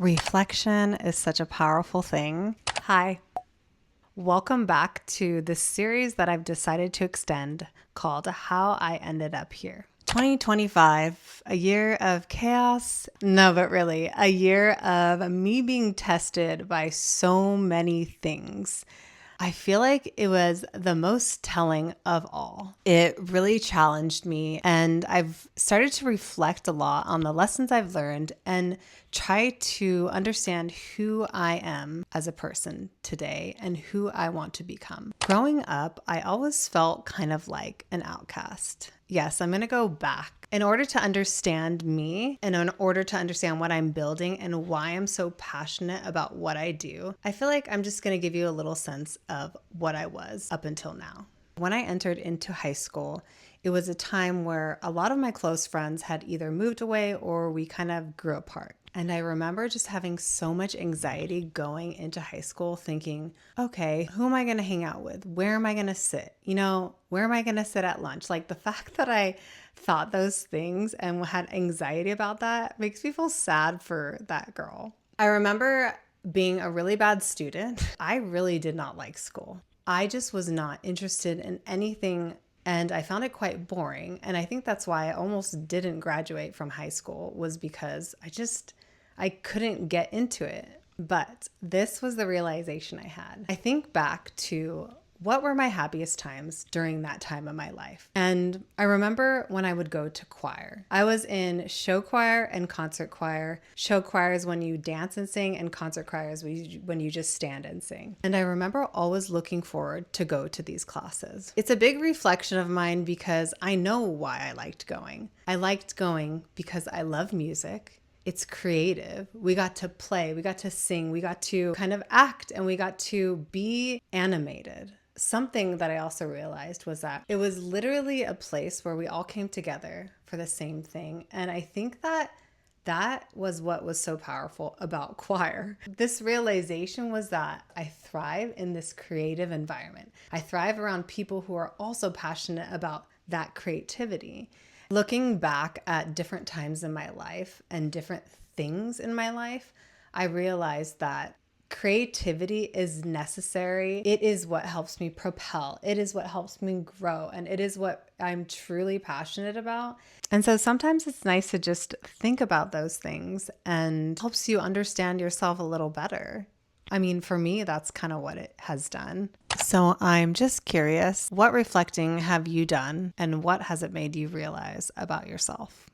Reflection is such a powerful thing. Hi, welcome back to this series that I've decided to extend called How I Ended Up Here. 2025, a year of chaos. No, but really, a year of me being tested by so many things. I feel like it was the most telling of all. It really challenged me, and I've started to reflect a lot on the lessons I've learned and try to understand who I am as a person today and who I want to become. Growing up, I always felt kind of like an outcast. Yes, I'm going to go back. In order to understand me and in order to understand what I'm building and why I'm so passionate about what I do, I feel like I'm just going to give you a little sense of what I was up until now. When I entered into high school, it was a time where a lot of my close friends had either moved away or we kind of grew apart. And I remember just having so much anxiety going into high school thinking, okay, who am I going to hang out with? Where am I going to sit? Where am I going to sit at lunch? Like the fact that I thought those things and had anxiety about that makes me feel sad for that girl. I remember being a really bad student. I really did not like school. I just was not interested in anything and I found it quite boring. And I think that's why I almost didn't graduate from high school, was because I couldn't get into it. But this was the realization I had. I think back to what were my happiest times during that time of my life. And I remember when I would go to choir. I was in show choir and concert choir. Show choir is when you dance and sing, and concert choir is when you just stand and sing. And I remember always looking forward to go to these classes. It's a big reflection of mine because I know why I liked going. I liked going because I love music. It's creative. We got to play, we got to sing, we got to kind of act, and we got to be animated. Something that I also realized was that it was literally a place where we all came together for the same thing. And I think that was what was so powerful about choir. This realization was that I thrive in this creative environment. I thrive around people who are also passionate about that creativity. Looking back at different times in my life and different things in my life, I realized that creativity is necessary. It is what helps me propel. It is what helps me grow. And it is what I'm truly passionate about. And so sometimes it's nice to just think about those things and helps you understand yourself a little better. I mean, for me, that's kind of what it has done. So I'm just curious, what reflecting have you done and what has it made you realize about yourself?